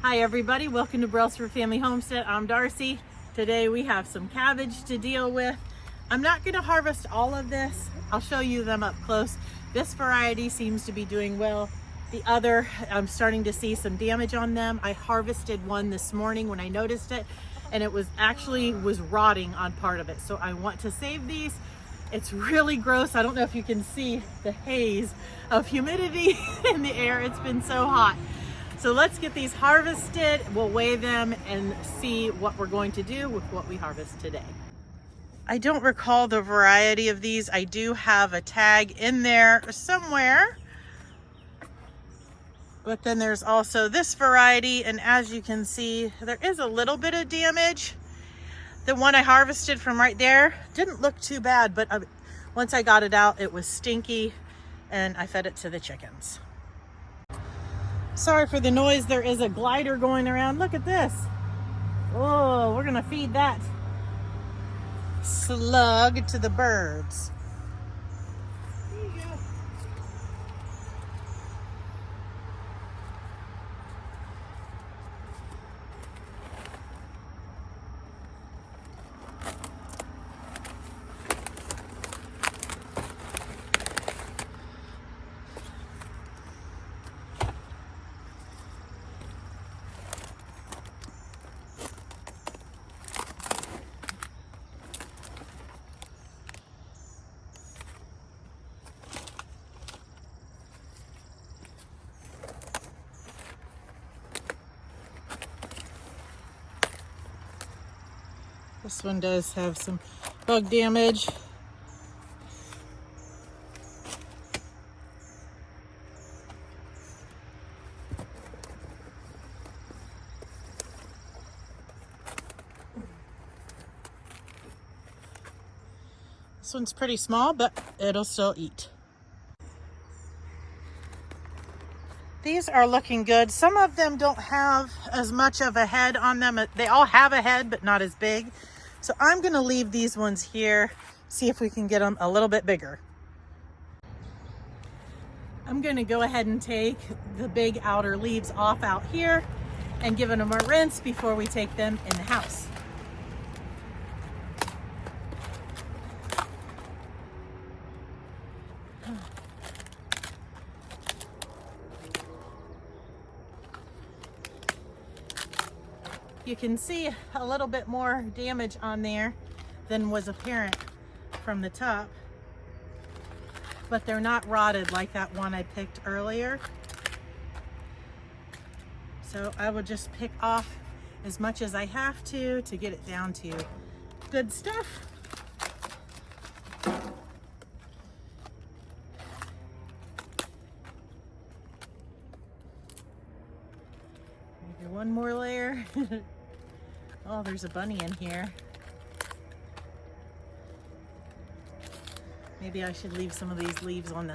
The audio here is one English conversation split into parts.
Hi everybody, welcome to Brailsford Family Homestead. I'm Darcy. Today we have some cabbage to deal with. I'm not going to harvest all of this. I'll show you them up close. This variety seems to be doing well. The other, I'm starting to see some damage on them. I harvested one this morning when I noticed it, and it was rotting on part of it. So I want to save these. It's really gross. I don't know if you can see the haze of humidity in the air. It's been so hot. So let's get these harvested. We'll weigh them and see what we're going to do with what we harvest today. I don't recall the variety of these. I do have a tag in there somewhere. But then there's also this variety, and as you can see, there is a little bit of damage. The one I harvested from right there didn't look too bad, but once I got it out, it was stinky, and I fed it to the chickens. Sorry for the noise. There is a glider going around. Look at this. Oh, we're gonna feed that slug to the birds. There you go. This one does have some bug damage. This one's pretty small, but it'll still eat. These are looking good. Some of them don't have as much of a head on them. They all have a head, but not as big. So I'm gonna leave these ones here, see if we can get them a little bit bigger. I'm gonna go ahead and take the big outer leaves off out here and give them a rinse before we take them in the house. You can see a little bit more damage on there than was apparent from the top, but they're not rotted like that one I picked earlier. So I will just pick off as much as I have to get it down to good stuff. Maybe one more layer. Oh, there's a bunny in here. Maybe I should leave some of these leaves on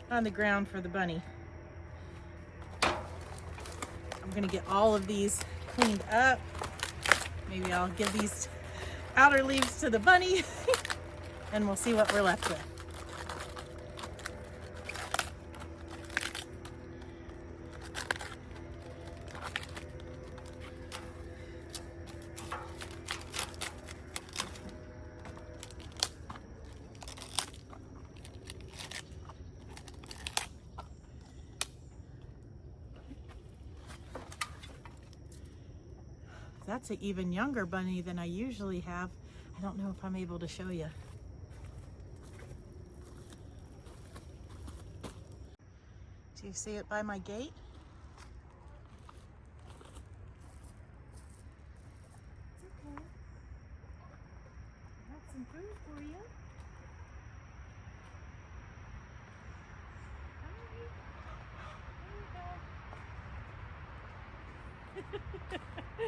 the ground for the bunny. I'm gonna get all of these cleaned up. Maybe I'll give these outer leaves to the bunny and we'll see what we're left with. That's an even younger bunny than I usually have. I don't know if I'm able to show you. Do you see it by my gate? It's okay. I got some food for you. There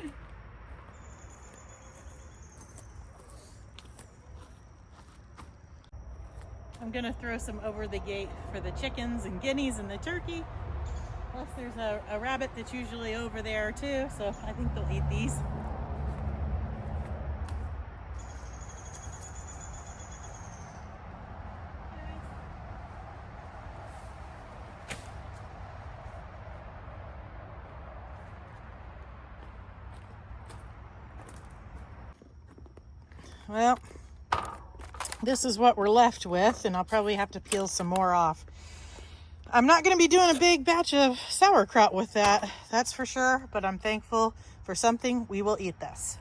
you go. I'm gonna throw some over the gate for the chickens and guineas and the turkey. Plus there's a rabbit that's usually over there too, so I think they'll eat these. Well, this is what we're left with, and I'll probably have to peel some more off. I'm not going to be doing a big batch of sauerkraut with that, that's for sure, but I'm thankful for something. We will eat this.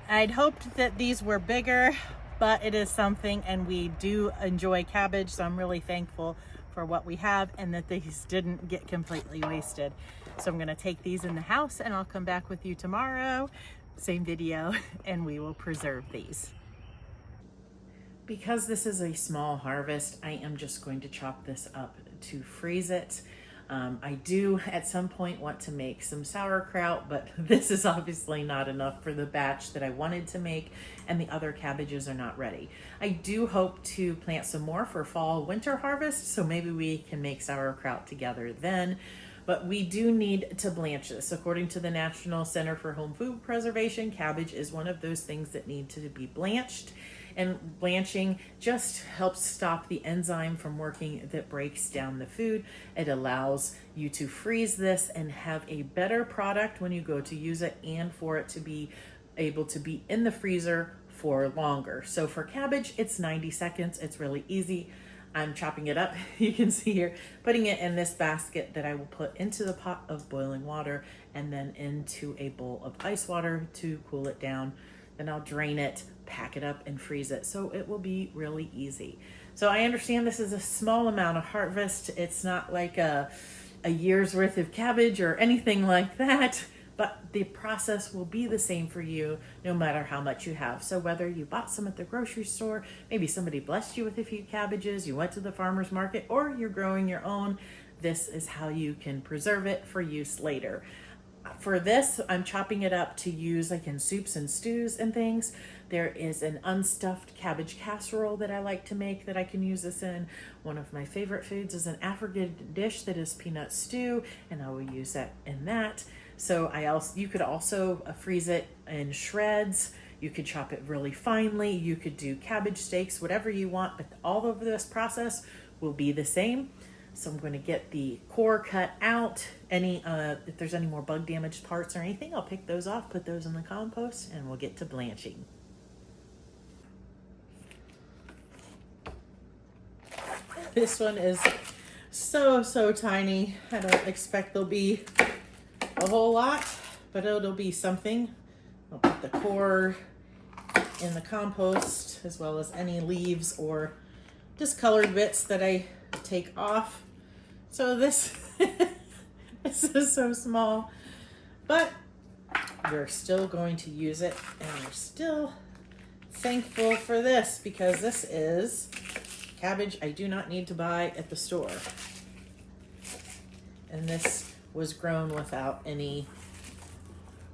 I'd hoped that these were bigger, but it is something, and we do enjoy cabbage, so I'm really thankful for what we have and that these didn't get completely wasted. So I'm gonna take these in the house and I'll come back with you tomorrow, same video, and we will preserve these. Because this is a small harvest, I am just going to chop this up to freeze it. I do at some point want to make some sauerkraut, but this is obviously not enough for the batch that I wanted to make, and the other cabbages are not ready. I do hope to plant some more for fall winter harvest, so maybe we can make sauerkraut together then. But we do need to blanch this. According to the National Center for Home Food Preservation, cabbage is one of those things that need to be blanched. And blanching just helps stop the enzyme from working that breaks down the food. It allows you to freeze this and have a better product when you go to use it, and for it to be able to be in the freezer for longer. So for cabbage, it's 90 seconds. It's really easy. I'm chopping it up. You can see here, putting it in this basket that I will put into the pot of boiling water and then into a bowl of ice water to cool it down. Then I'll drain it, pack it up, and freeze it. So it will be really easy. So I understand this is a small amount of harvest. It's not like a year's worth of cabbage or anything like that, but the process will be the same for you no matter how much you have. So whether you bought some at the grocery store, maybe somebody blessed you with a few cabbages, you went to the farmer's market, or you're growing your own, this is how you can preserve it for use later. For this, I'm chopping it up to use like in soups and stews and things. There is an unstuffed cabbage casserole that I like to make that I can use this in. One of my favorite foods is an African dish that is peanut stew, and I will use that in that. So you could also freeze it in shreds. You could chop it really finely. You could do cabbage steaks, whatever you want, but all of this process will be the same. So I'm going to get the core cut out. If there's any more bug damaged parts or anything, I'll pick those off, put those in the compost, and we'll get to blanching. This one is so tiny. I don't expect there'll be a whole lot, but it'll be something. I'll put the core in the compost, as well as any leaves or discolored bits that I take off. So this is so small, but we're still going to use it, and we're still thankful for this because this is cabbage I do not need to buy at the store. And this was grown without any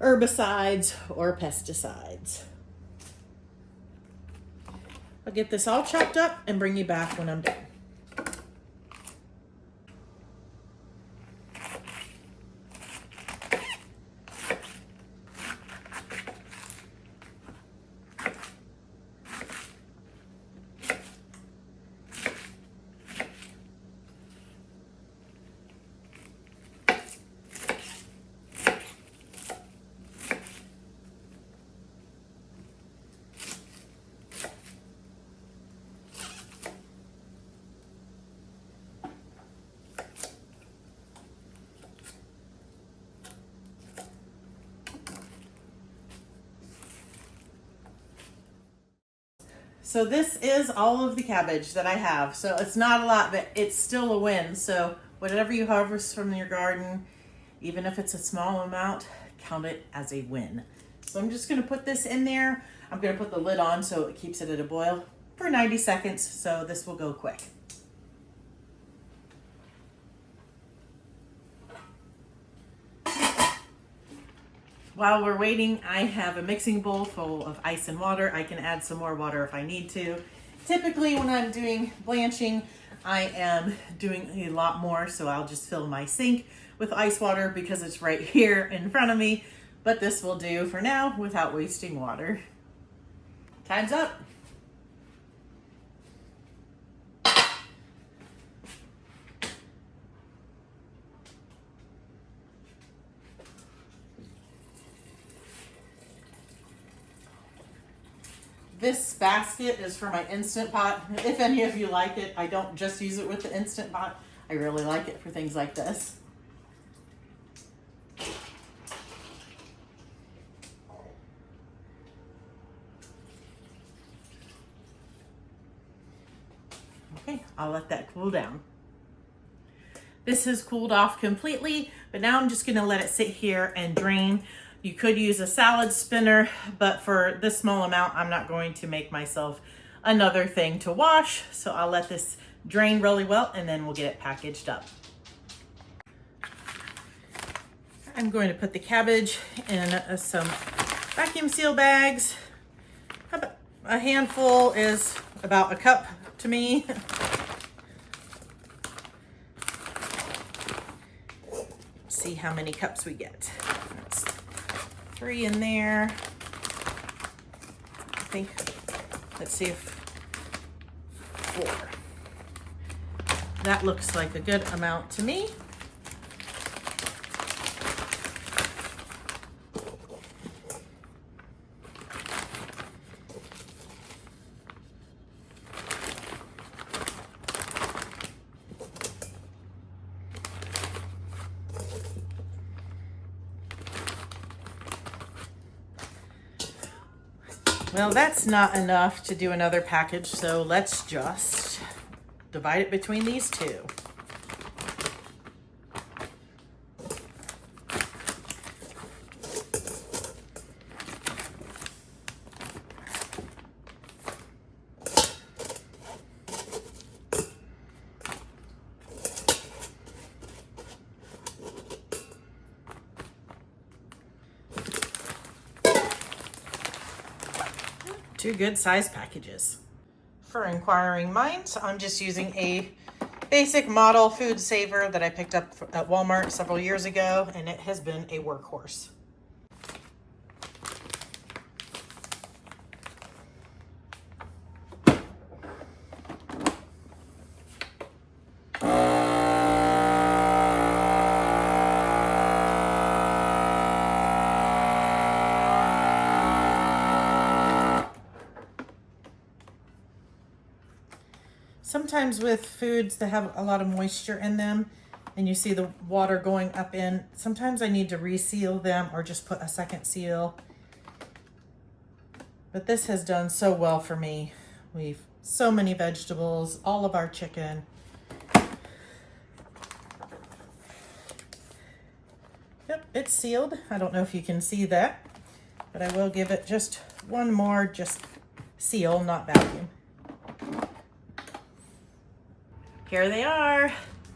herbicides or pesticides. I'll get this all chopped up and bring you back when I'm done. So this is all of the cabbage that I have. So it's not a lot, but it's still a win. So whatever you harvest from your garden, even if it's a small amount, count it as a win. So I'm just gonna put this in there. I'm gonna put the lid on so it keeps it at a boil for 90 seconds. So this will go quick. While we're waiting, I have a mixing bowl full of ice and water. I can add some more water if I need to. Typically when I'm doing blanching, I am doing a lot more, so I'll just fill my sink with ice water because it's right here in front of me, but this will do for now without wasting water. Time's up. This basket is for my Instant Pot. If any of you like it, I don't just use it with the Instant Pot. I really like it for things like this. Okay, I'll let that cool down. This has cooled off completely, but now I'm just gonna let it sit here and drain. You could use a salad spinner, but for this small amount, I'm not going to make myself another thing to wash. So I'll let this drain really well and then we'll get it packaged up. I'm going to put the cabbage in some vacuum seal bags. A handful is about a cup to me. See how many cups we get. That's 3 in there. I think, let's see if 4. That looks like a good amount to me. Well, that's not enough to do another package, so let's just divide it between these two. Two good size packages. For inquiring minds, I'm just using a basic model food saver that I picked up at Walmart several years ago, and it has been a workhorse. Sometimes with foods that have a lot of moisture in them and you see the water going up in, sometimes I need to reseal them or just put a second seal. But this has done so well for me. We've so many vegetables, all of our chicken. Yep, it's sealed. I don't know if you can see that, but I will give it just one more seal, not vacuum. Here they are.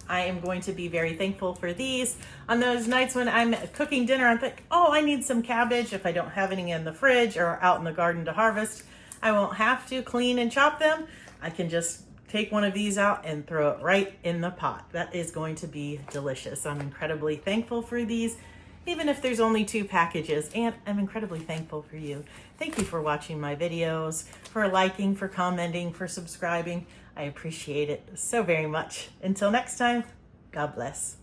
I am going to be very thankful for these. On those nights when I'm cooking dinner, I'm thinking, oh, I need some cabbage. If I don't have any in the fridge or out in the garden to harvest, I won't have to clean and chop them. I can just take one of these out and throw it right in the pot. That is going to be delicious. I'm incredibly thankful for these, even if there's only 2 packages, and I'm incredibly thankful for you. Thank you for watching my videos, for liking, for commenting, for subscribing. I appreciate it so very much. Until next time, God bless.